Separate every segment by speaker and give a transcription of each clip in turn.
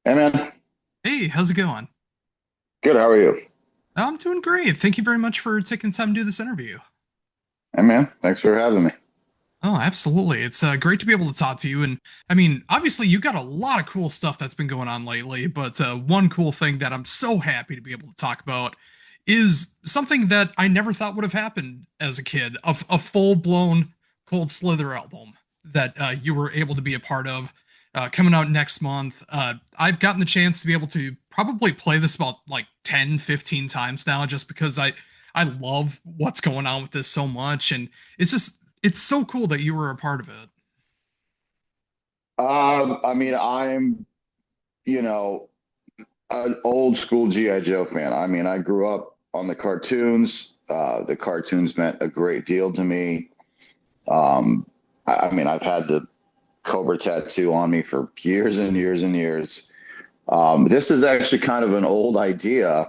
Speaker 1: Hey man,
Speaker 2: Hey, how's it going?
Speaker 1: good. How are you?
Speaker 2: I'm doing great. Thank you very much for taking time to do this interview.
Speaker 1: Hey man, thanks for having me.
Speaker 2: Oh, absolutely. It's great to be able to talk to you. And I mean, obviously, you got a lot of cool stuff that's been going on lately, but one cool thing that I'm so happy to be able to talk about is something that I never thought would have happened as a kid, a full-blown Cold Slither album that you were able to be a part of coming out next month. I've gotten the chance to be able to probably play this about like 10, 15 times now just because I love what's going on with this so much. And it's so cool that you were a part of it.
Speaker 1: I mean, I'm, you know, an old school G.I. Joe fan. I mean, I grew up on the cartoons. The cartoons meant a great deal to me. Um, I mean, I've had the Cobra tattoo on me for years and years and years. This is actually kind of an old idea.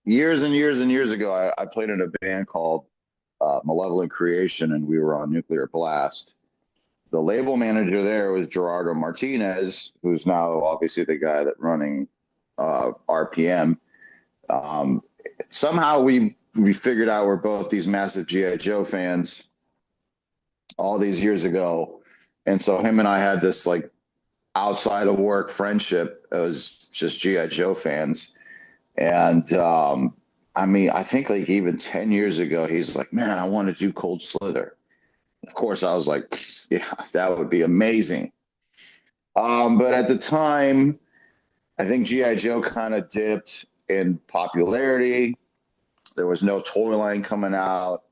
Speaker 1: Years and years and years ago, I played in a band called Malevolent Creation, and we were on Nuclear Blast. The label manager there was Gerardo Martinez, who's now obviously the guy that running RPM. Um, Somehow we figured out we're both these massive GI Joe fans all these years ago, and so him and I had this like outside of work friendship. It was just GI Joe fans, and I mean, I think like even 10 years ago, he's like, "Man, I want to do Cold Slither." Of course, I was like, "Yeah, that would be amazing." But at the time, I think G.I. Joe kind of dipped in popularity. There was no toy line coming out,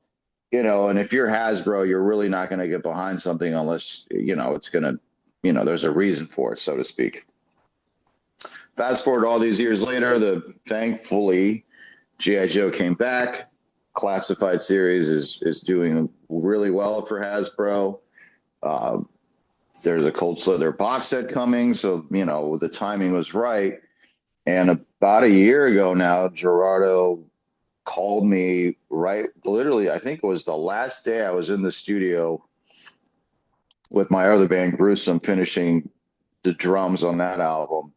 Speaker 1: and if you're Hasbro, you're really not going to get behind something unless, it's going to, there's a reason for it, so to speak. Fast forward all these years later, thankfully G.I. Joe came back. Classified series is doing really well for Hasbro. Uh, there's a Cold Slither box set coming, so the timing was right. And about a year ago now, Gerardo called me right, literally, I think it was the last day I was in the studio with my other band, Gruesome, finishing the drums on that album.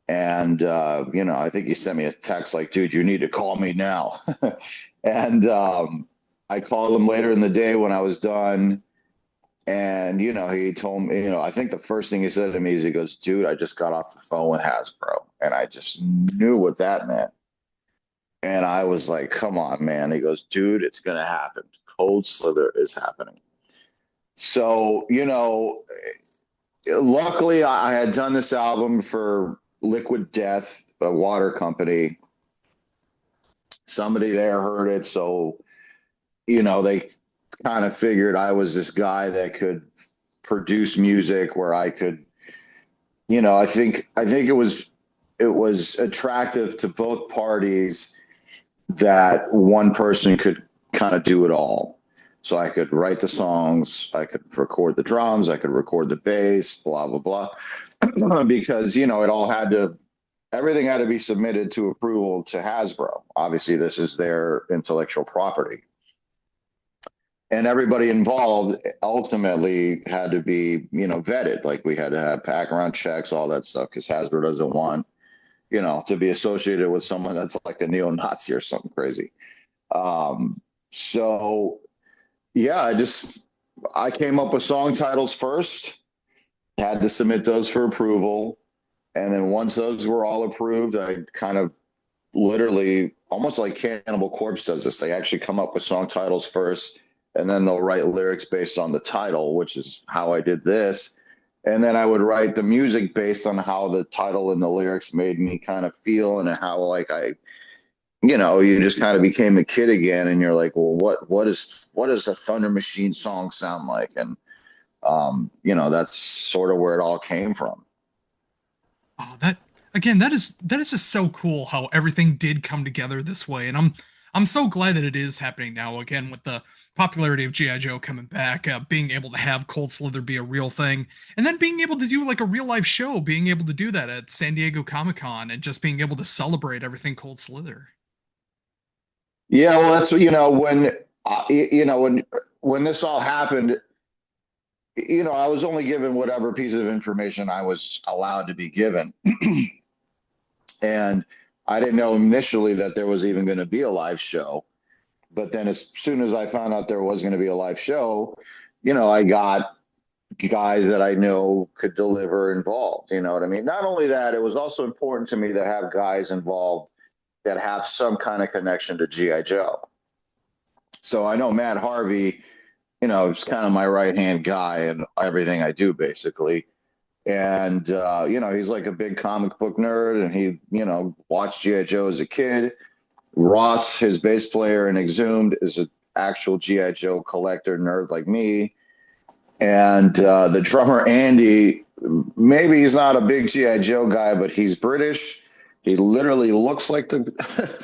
Speaker 1: And I think he sent me a text like, "Dude, you need to call me now." And I called him later in the day when I was done. And, he told me, I think the first thing he said to me is he goes, "Dude, I just got off the phone with Hasbro." And I just knew what that meant. And I was like, "Come on, man." He goes, "Dude, it's going to happen. Cold Slither is happening." So, luckily I had done this album for Liquid Death, a water company. Somebody there heard it. So, they kind of figured I was this guy that could produce music where I could, I think it was attractive to both parties that one person could kind of do it all. So I could write the songs, I could record the drums, I could record the bass, blah blah blah, because it all had to, everything had to be submitted to approval to Hasbro. Obviously, this is their intellectual property, and everybody involved ultimately had to be vetted. Like we had to have background checks, all that stuff, because Hasbro doesn't want to be associated with someone that's like a neo-Nazi or something crazy. So yeah, I came up with song titles first, had to submit those for approval, and then once those were all approved, I kind of literally, almost like Cannibal Corpse does this. They actually come up with song titles first, and then they'll write lyrics based on the title, which is how I did this. And then I would write the music based on how the title and the lyrics made me kind of feel, and how like you just kind of became a kid again, and you're like, well, what does a Thunder Machine song sound like? And that's sort of where it all came from.
Speaker 2: Oh, that again, that is just so cool how everything did come together this way, and I'm so glad that it is happening now again with the popularity of G.I. Joe coming back, being able to have Cold Slither be a real thing, and then being able to do like a real life show, being able to do that at San Diego Comic-Con, and just being able to celebrate everything Cold Slither.
Speaker 1: Yeah, well, that's when when this all happened. I was only given whatever piece of information I was allowed to be given. And I didn't know initially that there was even going to be a live show. But then as soon as I found out there was going to be a live show, I got guys that I know could deliver involved. You know what I mean? Not only that, it was also important to me to have guys involved that have some kind of connection to G.I. Joe. So I know Matt Harvey, is kind of my right hand guy and everything I do basically. And, he's like a big comic book nerd and he, watched G.I. Joe as a kid. Ross, his bass player in Exhumed, is an actual G.I. Joe collector nerd like me. And the drummer, Andy, maybe he's not a big G.I. Joe guy, but he's British. He literally looks like the,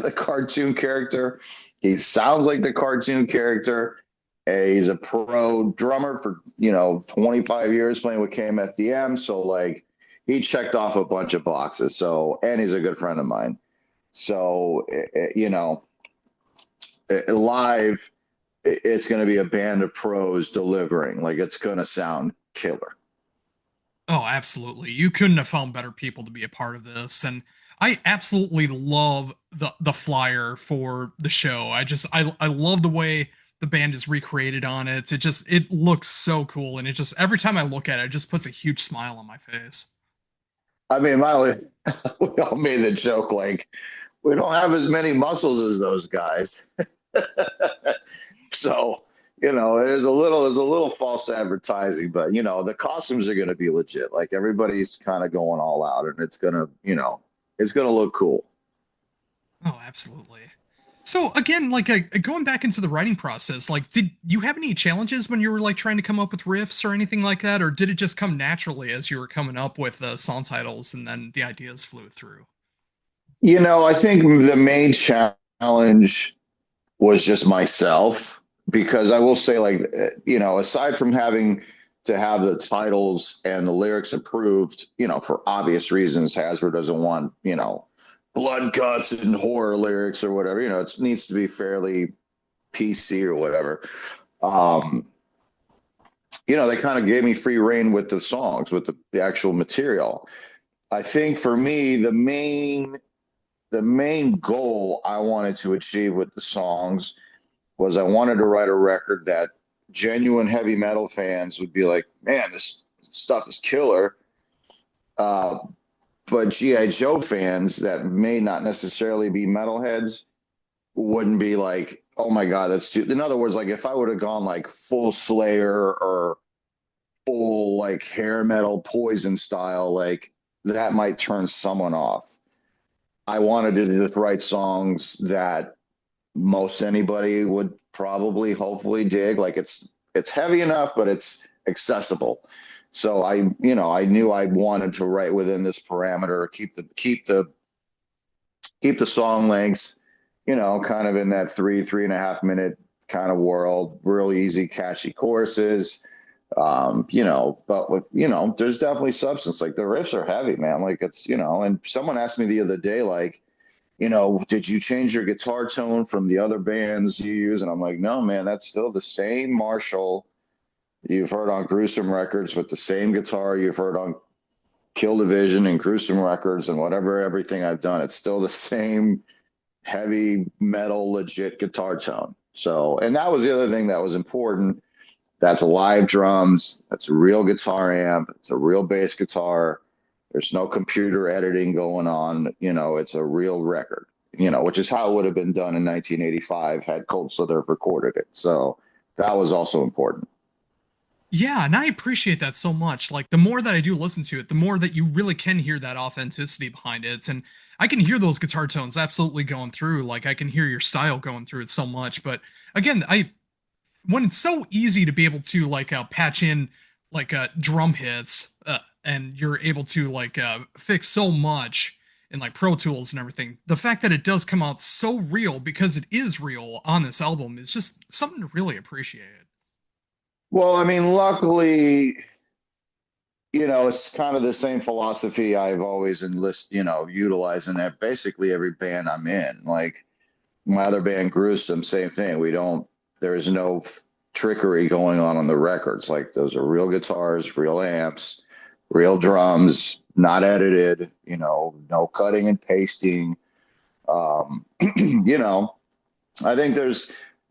Speaker 1: the cartoon character. He sounds like the cartoon character. He's a pro drummer for 25 years playing with KMFDM. So like he checked off a bunch of boxes. So and he's a good friend of mine. So live, it's going to be a band of pros delivering. Like it's going to sound killer.
Speaker 2: Oh, absolutely. You couldn't have found better people to be a part of this. And I absolutely love the flyer for the show. I love the way the band is recreated on it. It looks so cool and it just every time I look at it, it just puts a huge smile on my face.
Speaker 1: I mean, we all made the joke like we don't have as many muscles as those guys. So, there's a little false advertising, but the costumes are going to be legit. Like everybody's kind of going all out, and it's going to look cool.
Speaker 2: Oh, absolutely. So again, like going back into the writing process, like did you have any challenges when you were like trying to come up with riffs or anything like that, or did it just come naturally as you were coming up with song titles and then the ideas flew through?
Speaker 1: I think the main challenge was just myself because I will say, like, aside from having to have the titles and the lyrics approved, for obvious reasons, Hasbro doesn't want, blood guts and horror lyrics or whatever, it needs to be fairly PC or whatever. Um, they kind of gave me free reign with the songs, with the actual material. I think for me, the main goal I wanted to achieve with the songs was I wanted to write a record that genuine heavy metal fans would be like, man, this stuff is killer. Uh, but G.I. Joe fans that may not necessarily be metalheads wouldn't be like, oh my God, that's too. In other words, like if I would have gone like full Slayer or full like hair metal Poison style, like that might turn someone off. I wanted to just write songs that most anybody would probably hopefully dig. Like it's heavy enough, but it's accessible. So I knew I wanted to write within this parameter, keep the song lengths, kind of in that 3.5 minute kind of world, real easy, catchy choruses. But with, there's definitely substance. Like the riffs are heavy, man. Like and someone asked me the other day, like, did you change your guitar tone from the other bands you use? And I'm like, no, man, that's still the same Marshall you've heard on Gruesome records with the same guitar you've heard on Kill Division and Gruesome records and whatever everything I've done. It's still the same heavy metal, legit guitar tone. So, and that was the other thing that was important. That's live drums. That's a real guitar amp. It's a real bass guitar. There's no computer editing going on. It's a real record, which is how it would have been done in 1985 had Cold Slither recorded it. So that was also important.
Speaker 2: Yeah, and I appreciate that so much. Like the more that I do listen to it, the more that you really can hear that authenticity behind it. And I can hear those guitar tones absolutely going through. Like I can hear your style going through it so much. But again, I when it's so easy to be able to like patch in like drum hits and you're able to like fix so much in like Pro Tools and everything. The fact that it does come out so real because it is real on this album is just something to really appreciate.
Speaker 1: Well, I mean, luckily, it's kind of the same philosophy I've always utilized in that basically every band I'm in. Like my other band, Gruesome, same thing. We don't, there is no trickery going on the records. Like those are real guitars, real amps, real drums, not edited, no cutting and pasting. Um, you know, I think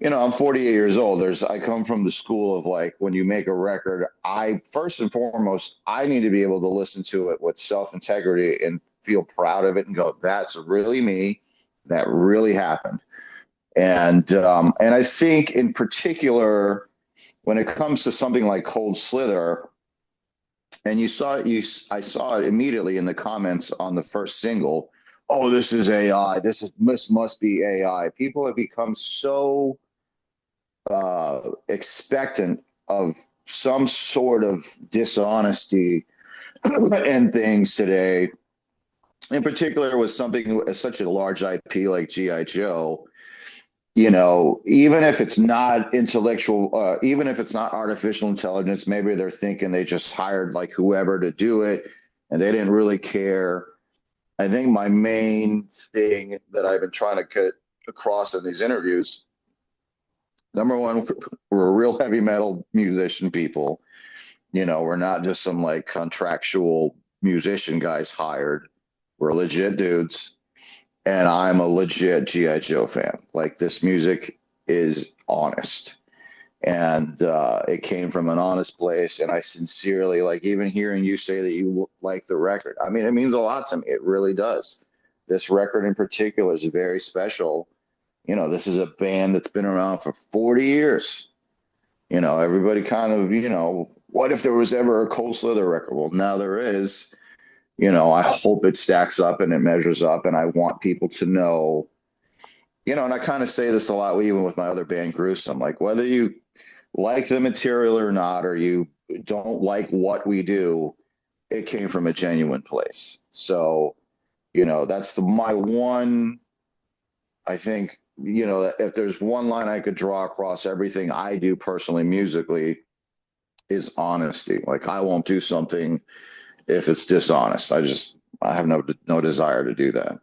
Speaker 1: I'm 48 years old. I come from the school of like when you make a record, I first and foremost, I need to be able to listen to it with self integrity and feel proud of it and go, that's really me. That really happened. And I think in particular, when it comes to something like Cold Slither, and I saw it immediately in the comments on the first single. Oh, this is AI. This must be AI. People have become so expectant of some sort of dishonesty and things today. In particular, with something such a large IP like GI Joe, even if it's not intellectual, even if it's not artificial intelligence, maybe they're thinking they just hired like whoever to do it and they didn't really care. I think my main thing that I've been trying to get across in these interviews, number one, we're real heavy metal musician people. We're not just some like contractual musician guys hired. We're legit dudes and I'm a legit GI Joe fan. Like this music is honest, and it came from an honest place. And I sincerely like even hearing you say that you like the record. I mean, it means a lot to me. It really does. This record in particular is very special. This is a band that's been around for 40 years. Everybody kind of, what if there was ever a Cold Slither record? Well, now there is. I hope it stacks up and it measures up. And I want people to know, and I kind of say this a lot, even with my other band, Gruesome, like whether you like the material or not, or you don't like what we do, it came from a genuine place. So, that's my one, I think, if there's one line I could draw across everything I do personally, musically, is honesty. Like I won't do something if it's dishonest. I have no desire to do that.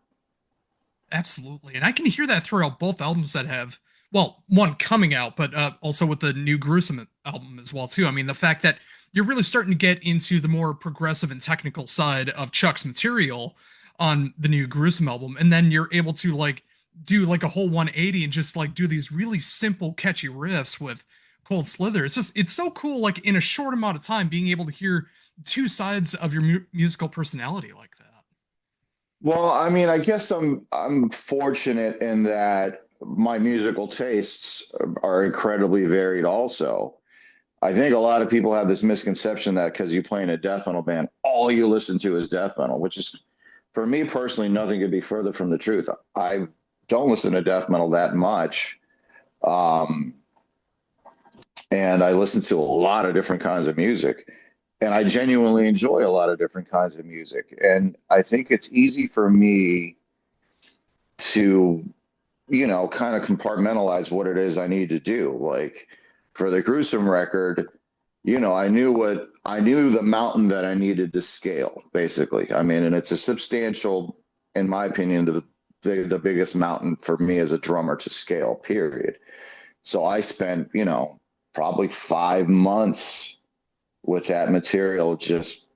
Speaker 2: Absolutely. And I can hear that throughout both albums that have, well, one coming out, but also with the new Gruesome album as well, too. I mean, the fact that you're really starting to get into the more progressive and technical side of Chuck's material on the new Gruesome album, and then you're able to like do like a whole 180 and just like do these really simple, catchy riffs with Cold Slither. It's so cool, like in a short amount of time, being able to hear two sides of your musical personality like that.
Speaker 1: Well, I mean, I guess I'm fortunate in that my musical tastes are incredibly varied also. I think a lot of people have this misconception that because you play in a death metal band, all you listen to is death metal, which is, for me personally, nothing could be further from the truth. I don't listen to death metal that much. Um, and I listen to a lot of different kinds of music. And I genuinely enjoy a lot of different kinds of music. And I think it's easy for me to, kind of compartmentalize what it is I need to do. Like for the Gruesome record, I knew the mountain that I needed to scale, basically. I mean, and it's a substantial, in my opinion, the biggest mountain for me as a drummer to scale, period. So I spent, probably 5 months with that material, just,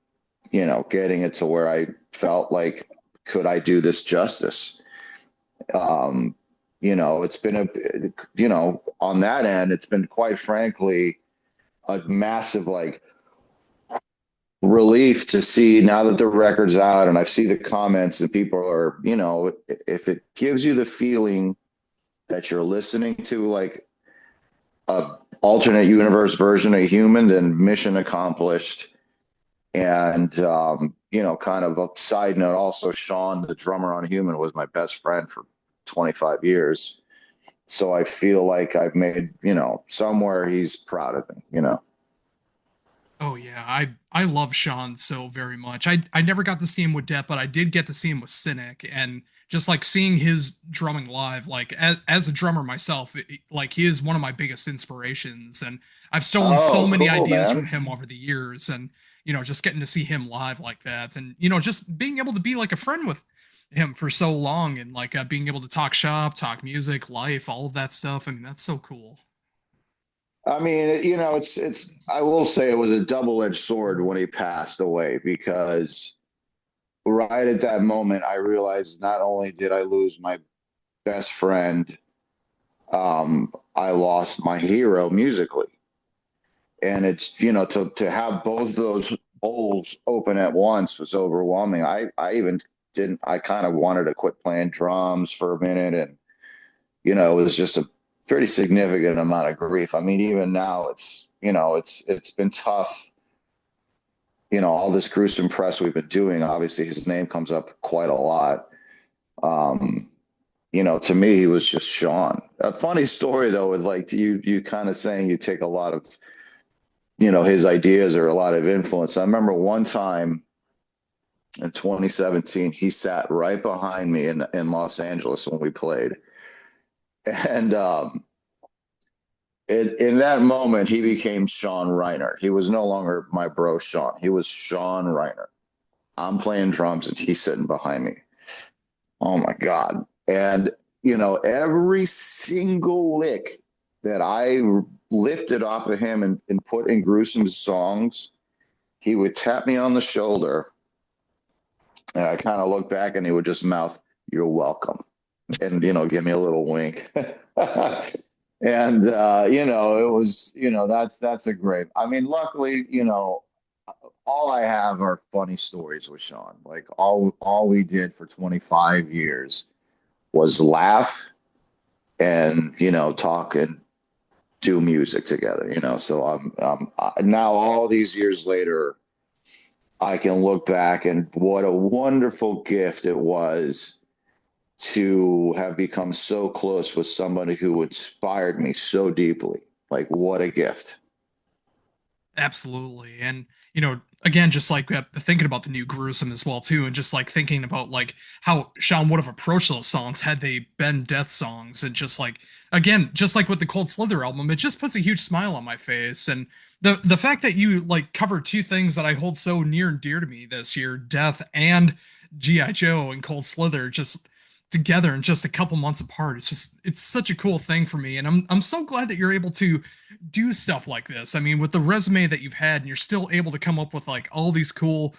Speaker 1: getting it to where I felt like, could I do this justice? It's been on that end, it's been quite frankly a massive like relief to see now that the record's out and I see the comments and people are, if it gives you the feeling that you're listening to like a alternate universe version of human, then mission accomplished. And kind of a side note, also Sean, the drummer on Human, was my best friend for 25 years. So I feel like I've made, somewhere he's proud of me.
Speaker 2: Oh yeah, I love Sean so very much. I never got to see him with Death, but I did get to see him with Cynic, and just like seeing his drumming live, like as a drummer myself, like he is one of my biggest inspirations, and I've stolen so
Speaker 1: Oh,
Speaker 2: many
Speaker 1: cool,
Speaker 2: ideas from
Speaker 1: man.
Speaker 2: him over the years, and just getting to see him live like that, and just being able to be like a friend with him for so long, and like being able to talk shop, talk music, life, all of that stuff. I mean, that's so cool.
Speaker 1: I mean, I will say it was a double-edged sword when he passed away because right at that moment, I realized not only did I lose my best friend, I lost my hero musically. And it's, to have both those holes open at once was overwhelming. I even didn't, I kind of wanted to quit playing drums for a minute. And, it was just a pretty significant amount of grief. I mean, even now it's been tough. All this gruesome press we've been doing, obviously his name comes up quite a lot. Um, to me, he was just Sean. A funny story though, with like you kind of saying you take a lot of, his ideas or a lot of influence. I remember one time in 2017, he sat right behind me in Los Angeles when we played. And in that moment, he became Sean Reinert. He was no longer my bro, Sean. He was Sean Reinert. I'm playing drums and he's sitting behind me. Oh my God. And, every single lick that I lifted off of him and put in Gruesome's songs, he would tap me on the shoulder and I kind of looked back and he would just mouth, "You're welcome." And, give me a little wink. And, it was, that's a great, I mean, luckily, all I have are funny stories with Sean. Like all we did for 25 years was laugh and talk and do music together. So now all these years later, I can look back and what a wonderful gift it was to have become so close with somebody who inspired me so deeply. Like what a gift.
Speaker 2: Absolutely. And, again, just like thinking about the new Gruesome as well, too, and just like thinking about like how Sean would have approached those songs had they been death songs. And just like, again, just like with the Cold Slither album, it just puts a huge smile on my face. And the fact that you like covered two things that I hold so near and dear to me this year, Death and G.I. Joe and Cold Slither, just together in just a couple months apart. It's such a cool thing for me. And I'm so glad that you're able to do stuff like this. I mean, with the resume that you've had, and you're still able to come up with like all these cool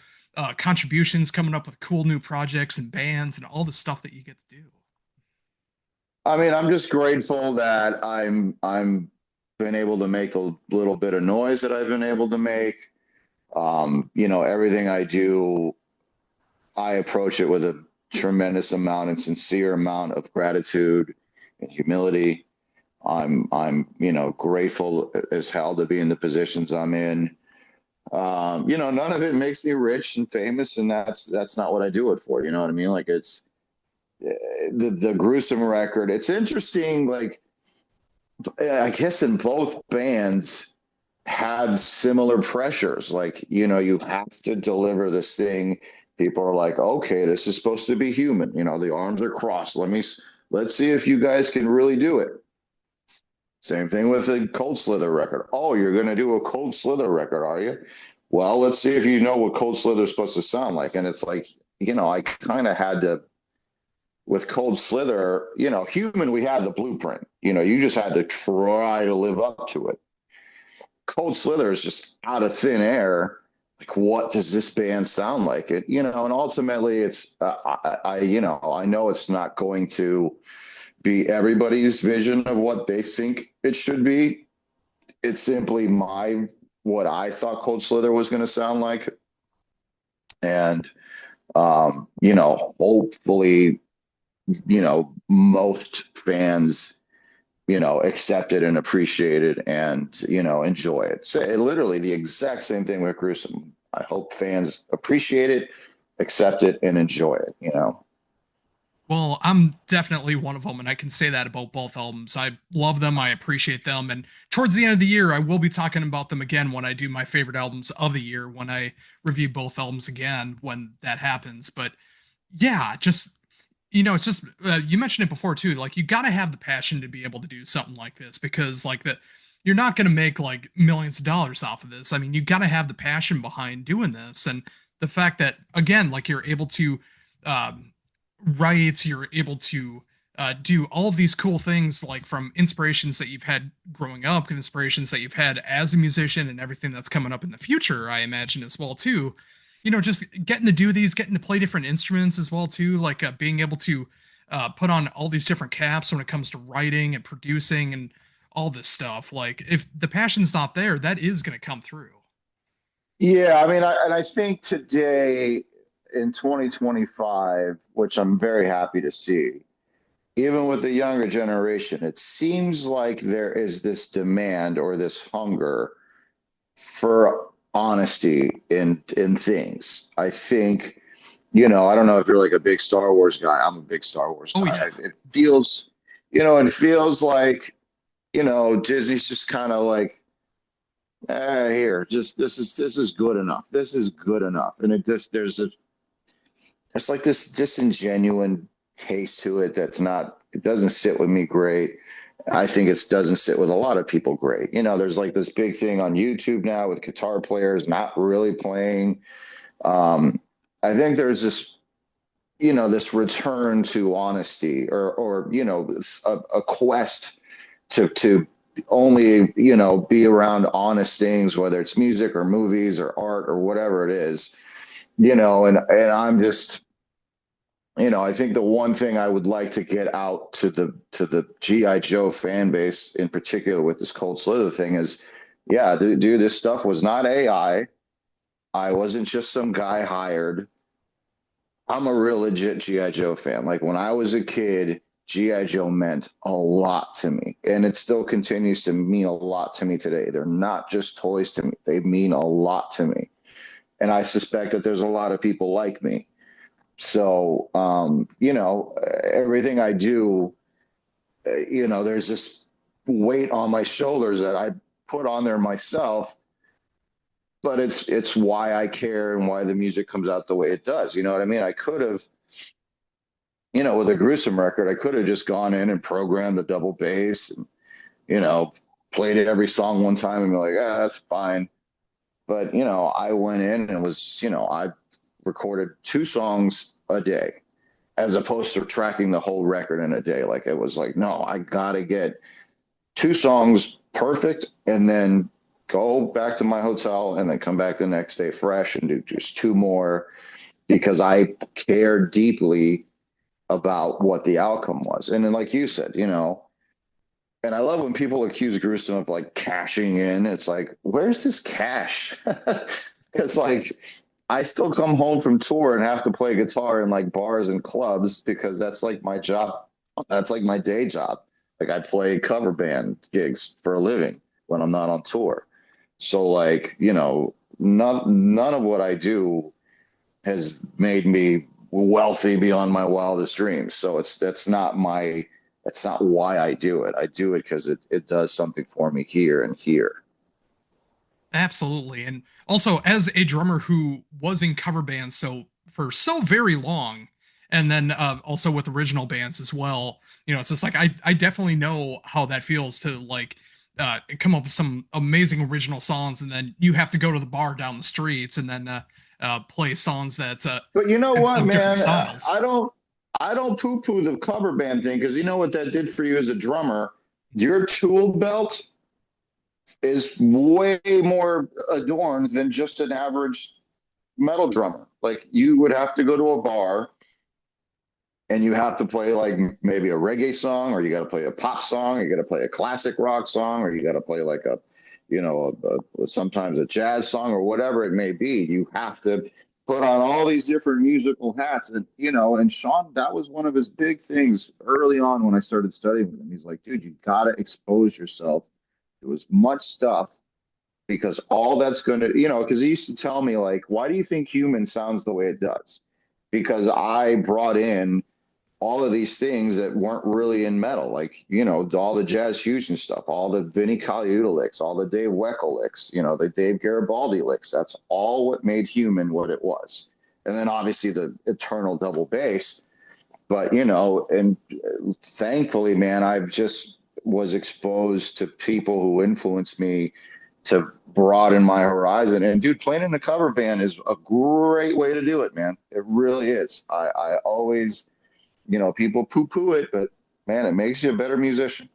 Speaker 2: contributions, coming up with cool new projects and bands and all the stuff that you get to do.
Speaker 1: I mean, I'm just grateful that I'm been able to make a little bit of noise that I've been able to make. Everything I do, I approach it with a tremendous amount and sincere amount of gratitude and humility. I'm grateful as hell to be in the positions I'm in. None of it makes me rich and famous, and that's not what I do it for. You know what I mean? Like it's the gruesome record. It's interesting. Like I guess in both bands had similar pressures. Like you have to deliver this thing. People are like, okay, this is supposed to be human. The arms are crossed. Let's see if you guys can really do it. Same thing with the Cold Slither record. Oh, you're going to do a Cold Slither record, are you? Well, let's see if you know what Cold Slither is supposed to sound like. And it's like, I kind of had to, with Cold Slither, human, we had the blueprint. You just had to try to live up to it. Cold Slither is just out of thin air. Like, what does this band sound like? And ultimately it's, I know it's not going to be everybody's vision of what they think it should be. It's simply what I thought Cold Slither was going to sound like. And, hopefully, most fans, accept it and appreciate it and, enjoy it. So literally the exact same thing with Gruesome. I hope fans appreciate it, accept it, and enjoy it.
Speaker 2: Well, I'm definitely one of them, and I can say that about both albums. I love them, I appreciate them, and towards the end of the year, I will be talking about them again when I do my favorite albums of the year, when I review both albums again, when that happens. But yeah, just it's just you mentioned it before too. Like you got to have the passion to be able to do something like this because like that you're not going to make like millions of dollars off of this. I mean, you got to have the passion behind doing this, and the fact that again, like you're able to um, write, you're able to do all of these cool things, like from inspirations that you've had growing up, inspirations that you've had as a musician, and everything that's coming up in the future, I imagine as well too. Just getting to do these, getting to play different instruments as well too, like being able to put on all these different caps when it comes to writing and producing and all this stuff. Like if the passion's not there, that is going to come through.
Speaker 1: Yeah, I mean, I think today in 2025, which I'm very happy to see, even with the younger generation, it seems like there is this demand or this hunger for honesty in things. I think, I don't know if you're like a big Star Wars guy. I'm a big Star Wars
Speaker 2: Oh
Speaker 1: guy.
Speaker 2: yeah.
Speaker 1: It feels like, Disney's just kind of like, here, just this is good enough. This is good enough. And it just there's like this disingenuous taste to it it doesn't sit with me great. I think it doesn't sit with a lot of people great. There's like this big thing on YouTube now with guitar players not really playing. Um, I think there's this return to honesty or a quest to only, be around honest things, whether it's music or movies or art or whatever it is, and I'm just, I think the one thing I would like to get out to the GI Joe fan base in particular with this Cold Slither thing is, yeah, dude, this stuff was not AI. I wasn't just some guy hired. I'm a real legit GI Joe fan. Like when I was a kid, GI Joe meant a lot to me, and it still continues to mean a lot to me today. They're not just toys to me; they mean a lot to me, and I suspect that there's a lot of people like me. So, everything I do, there's this weight on my shoulders that I put on there myself, but it's why I care and why the music comes out the way it does. You know what I mean? I could have, with a Gruesome record, I could have just gone in and programmed the double bass and, you know, played it every song one time and be like, that's fine. But, I went in and I recorded 2 songs a day as opposed to tracking the whole record in a day. Like it was like, no, I gotta get 2 songs perfect and then go back to my hotel and then come back the next day fresh and do just 2 more because I care deeply about what the outcome was. And then, like you said, and I love when people accuse Gruesome of like cashing in. It's like, where's this cash? It's like I still come home from tour and have to play guitar in like bars and clubs because that's like my job. That's like my day job. Like I play cover band gigs for a living when I'm not on tour. So like, none of what I do has made me wealthy beyond my wildest dreams. So that's not why I do it. I do it because it does something for me here and here.
Speaker 2: Absolutely. And also as a drummer who was in cover bands for so very long, and then also with original bands as well, it's just like I definitely know how that feels to like come up with some amazing original songs, and then you have to go to the bar down the streets and then play songs that
Speaker 1: But you know what,
Speaker 2: of different
Speaker 1: man?
Speaker 2: styles.
Speaker 1: I don't poo-poo the cover band thing because you know what that did for you as a drummer. Your tool belt is way more adorned than just an average metal drummer. Like you would have to go to a bar and you have to play like maybe a reggae song, or you got to play a pop song, or you got to play a classic rock song, or you got to play like sometimes a jazz song or whatever it may be. You have to put on all these different musical hats, and Sean, that was one of his big things early on when I started studying with him. He's like, dude, you got to expose yourself to as much stuff because all that's going to, because he used to tell me like, why do you think human sounds the way it does? Because I brought in all of these things that weren't really in metal, like, all the jazz fusion stuff, all the Vinnie Colaiuta licks, all the Dave Weckl licks, the Dave Garibaldi licks. That's all what made human what it was. And then obviously the eternal double bass. But, and thankfully, man, I've just was exposed to people who influenced me to broaden my horizon. And dude, playing in a cover band is a great way to do it, man. It really is. I always, people poo poo it, but Man, it makes you a better musician.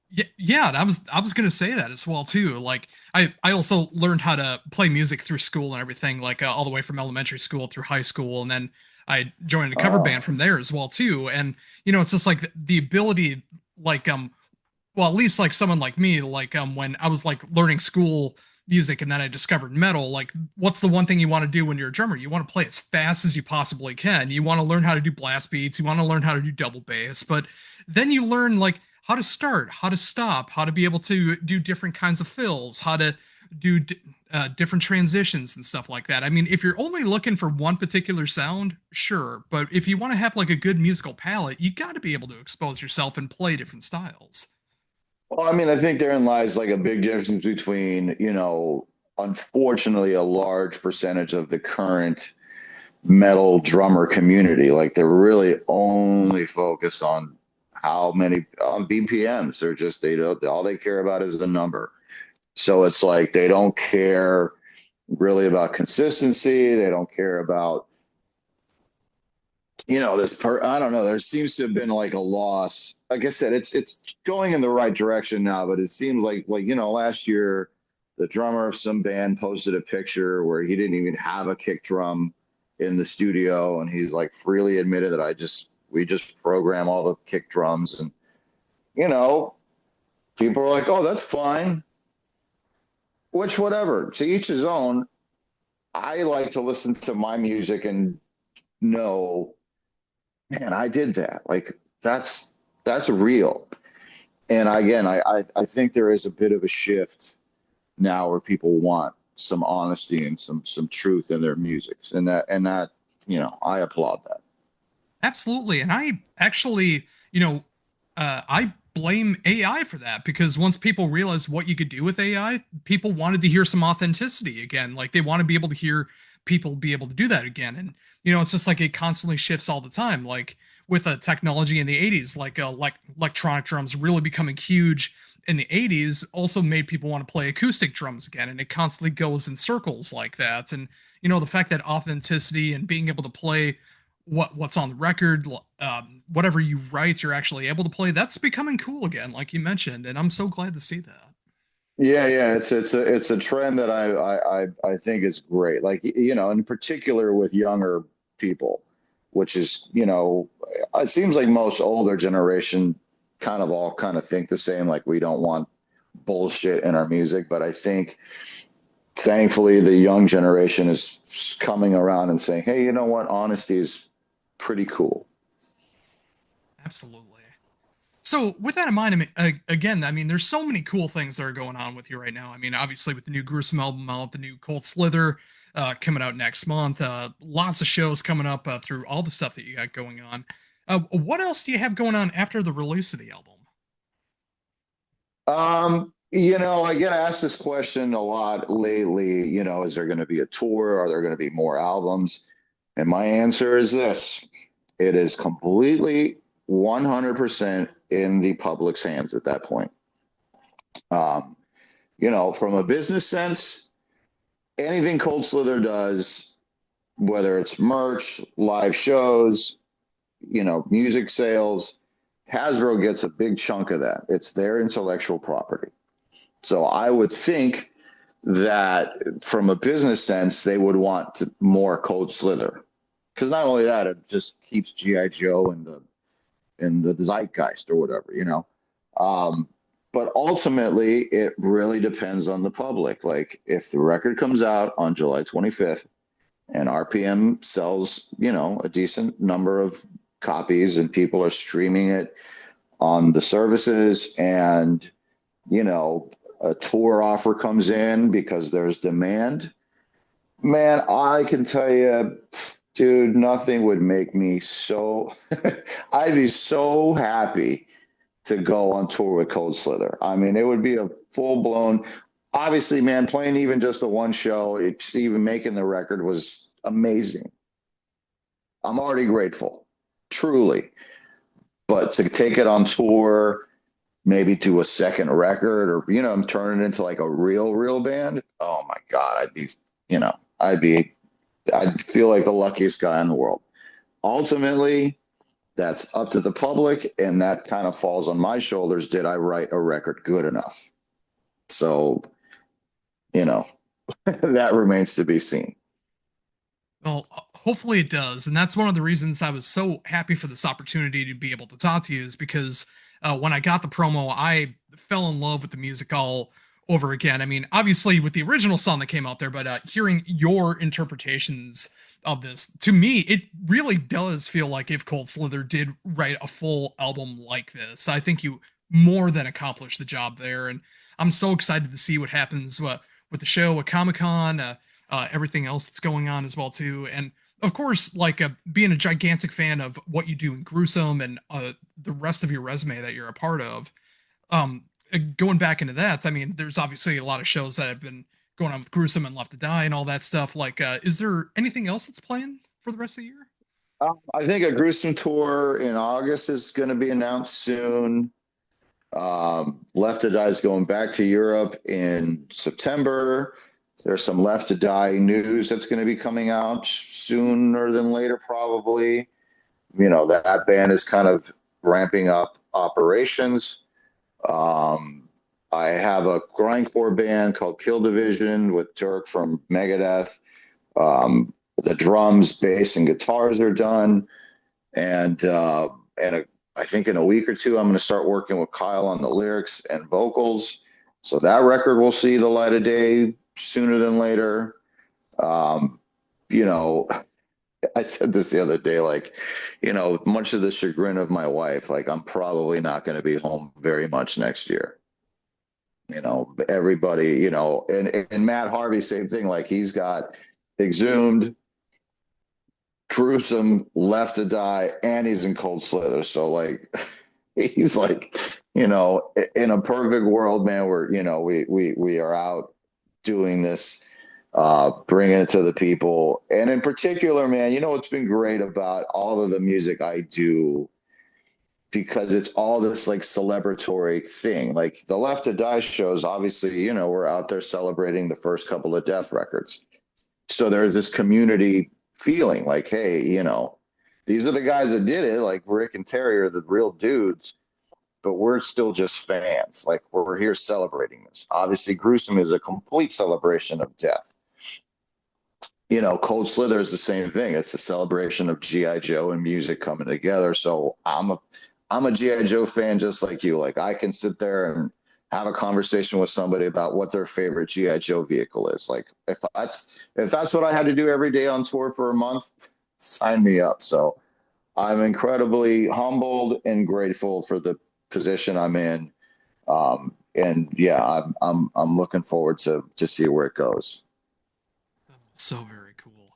Speaker 2: Yeah, yeah, and I was gonna say that as well too. Like I also learned how to play music through school and everything, like all the way from elementary school through high school, and then I joined a cover
Speaker 1: Oh,
Speaker 2: band from there as well too. And it's just like the ability, like well, at least like someone like me, like when I was like learning school music and then I discovered metal, like what's the one thing you want to do when you're a drummer? You want to play as fast as you possibly can. You want to learn how to do blast beats, you want to learn how to do double bass, but then you learn like how to start, how to stop, how to be able to do different kinds of fills, how to do different transitions and stuff like that. I mean, if you're only looking for one particular sound, sure, but if you want to have like a good musical palette, you got to be able to expose yourself and play different styles.
Speaker 1: well, I mean, I think therein lies like a big difference between, unfortunately, a large percentage of the current metal drummer community. Like they're really only focused on how many on BPMs. They're just they don't all they care about is the number. So it's like they don't care really about consistency. They don't care about I don't know. There seems to have been like a loss. Like I said, it's going in the right direction now, but it seems like last year the drummer of some band posted a picture where he didn't even have a kick drum in the studio, and he's like freely admitted that we just program all the kick drums, and you know people are like, oh, that's fine. Which whatever, to each his own. I like to listen to my music and know, man, I did that. Like that's real. And again, I think there is a bit of a shift now where people want some honesty and some truth in their music, and that I applaud that.
Speaker 2: Absolutely. And I actually, I blame AI for that because once people realized what you could do with AI, people wanted to hear some authenticity again. Like they want to be able to hear people be able to do that again. And, it's just like it constantly shifts all the time. Like with the technology in the 80s, like electronic drums really becoming huge in the 80s also made people want to play acoustic drums again. And it constantly goes in circles like that. And, the fact that authenticity and being able to play what's on the record, whatever you write, you're actually able to play. That's becoming cool again, like you mentioned, and I'm so glad to see that.
Speaker 1: Yeah, yeah, it's a trend that I think is great. Like in particular with younger people, which is it seems like most older generation kind of think the same. Like we don't want bullshit in our music, but I think thankfully the young generation is coming around and saying, hey, you know what? Honesty is pretty cool.
Speaker 2: Absolutely. So, with that in mind, I mean, again, I mean, there's so many cool things that are going on with you right now. I mean, obviously, with the new Gruesome album out, the new Cold Slither coming out next month, lots of shows coming up through all the stuff that you got going on. What else do you have going on after the release of the album?
Speaker 1: I get asked this question a lot lately. Is there going to be a tour? Are there going to be more albums? And my answer is this: it is completely 100% in the public's hands at that point. Um, from a business sense, anything Cold Slither does, whether it's merch, live shows, music sales, Hasbro gets a big chunk of that. It's their intellectual property. So I would think that from a business sense, they would want more Cold Slither. Because not only that, it just keeps GI Joe in the zeitgeist or whatever. Um, but ultimately, it really depends on the public. Like if the record comes out on July 25th and RPM sells, a decent number of copies and people are streaming it on the services, and you know a tour offer comes in because there's demand, man, I can tell you, dude, nothing would make me so I'd be so happy to go on tour with Cold Slither. I mean, it would be a full blown, obviously, man, playing even just the one show, it's even making the record was amazing. I'm already grateful, truly. But to take it on tour, maybe do a second record, or turn it into like a real band. Oh my God, you know, I'd feel like the luckiest guy in the world. Ultimately, that's up to the public, and that kind of falls on my shoulders. Did I write a record good enough? So, you know, that remains to be seen.
Speaker 2: Well, hopefully it does. And that's one of the reasons I was so happy for this opportunity to be able to talk to you is because when I got the promo, I fell in love with the music all over again. I mean, obviously with the original song that came out there, but hearing your interpretations of this, to me, it really does feel like if Cold Slither did write a full album like this. I think you more than accomplished the job there. And I'm so excited to see what happens with the show at Comic Con. Everything else that's going on as well too, and of course, like being a gigantic fan of what you do in Gruesome and the rest of your resume that you're a part of. Um, Going back into that, I mean, there's obviously a lot of shows that have been going on with Gruesome and Left to Die and all that stuff. Like, is there anything else that's planned for the rest of the year?
Speaker 1: I think a gruesome tour in August is going to be announced soon. Left to Die is going back to Europe in September. There's some Left to Die news that's going to be coming out sooner than later, probably. You know, that band is kind of ramping up operations. I have a grindcore band called Kill Division with Dirk from Megadeth. The drums, bass, and guitars are done, and I think in a week or two, I'm going to start working with Kyle on the lyrics and vocals. So that record will see the light of day sooner than later. Um, you know, I said this the other day, like, much to the chagrin of my wife, like, I'm probably not going to be home very much next year. Everybody, and Matt Harvey, same thing. Like, he's got Exhumed, Gruesome, Left to Die, and he's in Cold Slither. So, like, he's like, in a perfect world, man, we are out doing this, bringing it to the people. And in particular, man, what's been great about all of the music I do, because it's all this like celebratory thing. Like the Left to Die shows, obviously, we're out there celebrating the first couple of Death records. So there's this community feeling like, hey, these are the guys that did it. Like Rick and Terry are the real dudes, but we're still just fans. Like we're here celebrating this. Obviously, Gruesome is a complete celebration of death. Cold Slither is the same thing. It's a celebration of GI Joe and music coming together. So I'm a GI Joe fan just like you. Like I can sit there and have a conversation with somebody about what their favorite GI Joe vehicle is. Like if that's what I had to do every day on tour for a month, sign me up. So I'm incredibly humbled and grateful for the position I'm in. And yeah, I'm looking forward to see where it goes.
Speaker 2: So very cool.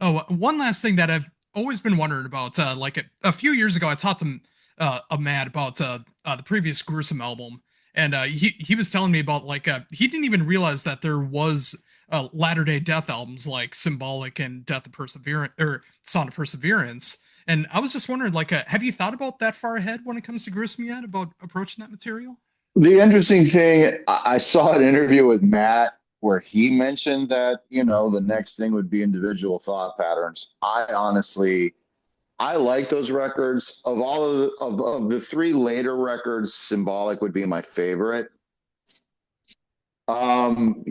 Speaker 2: Oh, one last thing that I've always been wondering about. Like a few years ago, I talked to a Matt about the previous Gruesome album, and he was telling me about like he didn't even realize that there was Latter Day Death albums like Symbolic and Death of Perseverance or Song of Perseverance. And I was just wondering, like, have you thought about that far ahead when it comes to Gruesome yet about approaching that material?
Speaker 1: The interesting thing, I saw an interview with Matt where he mentioned that, the next thing would be Individual Thought Patterns. I like those records. Of all of the three later records, Symbolic would be my favorite. I don't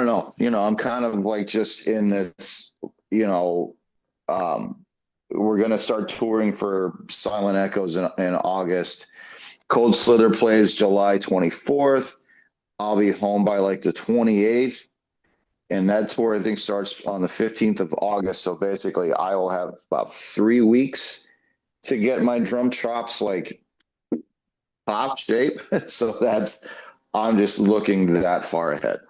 Speaker 1: know, I'm kind of like just in this, um, we're going to start touring for Silent Echoes in August. Cold Slither plays July 24th. I'll be home by like the 28th. And that tour, I think, starts on the 15th of August. So basically, I will have about 3 weeks to get my drum chops like top shape. So I'm just looking that far ahead.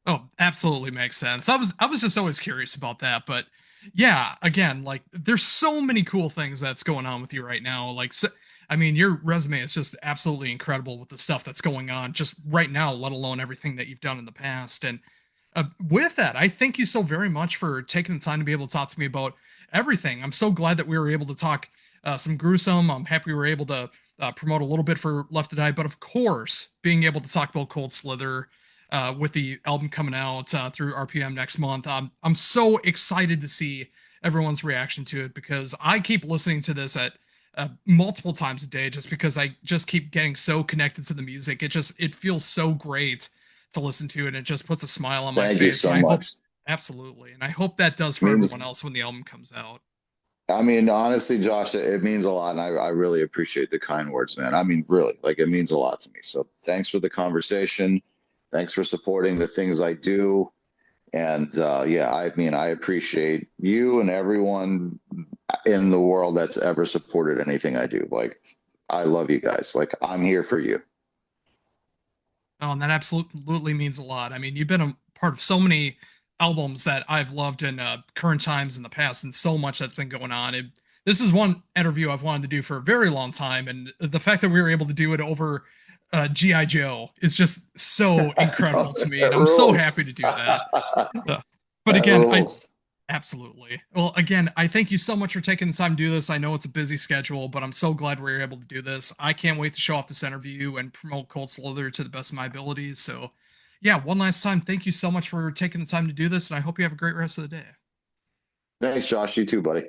Speaker 2: Oh, absolutely makes sense. I was just always curious about that, but yeah, again, like there's so many cool things that's going on with you right now. Like, so, I mean, your resume is just absolutely incredible with the stuff that's going on just right now, let alone everything that you've done in the past. And with that, I thank you so very much for taking the time to be able to talk to me about everything. I'm so glad that we were able to talk some Gruesome. I'm happy we were able to promote a little bit for Left to Die, but of course, being able to talk about Cold Slither with the album coming out through RPM next month. I'm so excited to see everyone's reaction to it, because I keep listening to this at multiple times a day just because I just keep getting so connected to the music. It feels so great to listen to, and it just puts a smile on my
Speaker 1: Thank you
Speaker 2: face. And
Speaker 1: so
Speaker 2: I hope,
Speaker 1: much.
Speaker 2: absolutely, and I hope that does for
Speaker 1: Means,
Speaker 2: everyone else when the album comes out.
Speaker 1: I mean, honestly, Josh, it means a lot, and I really appreciate the kind words, man. I mean, really, like it means a lot to me. So thanks for the conversation. Thanks for supporting the things I do. And yeah, I mean, I appreciate you and everyone in the world that's ever supported anything I do. Like, I love you guys. Like, I'm here for you.
Speaker 2: Oh, and that absolutely means a lot. I mean, you've been a part of so many albums that I've loved in current times in the past, and so much that's been going on. This is one interview I've wanted to do for a very long time, and the fact that we were able to do it over GI Joe is just so
Speaker 1: I know,
Speaker 2: incredible to me, and
Speaker 1: it
Speaker 2: I'm so happy to
Speaker 1: rules.
Speaker 2: do that. Uh, but
Speaker 1: That
Speaker 2: again, I
Speaker 1: rules.
Speaker 2: absolutely. Well, again, I thank you so much for taking the time to do this. I know it's a busy schedule, but I'm so glad we were able to do this. I can't wait to show off this interview and promote Cold Slither to the best of my abilities. So, yeah, one last time, thank you so much for taking the time to do this, and I hope you have a great rest of the day.
Speaker 1: Thanks, Josh. You too, buddy.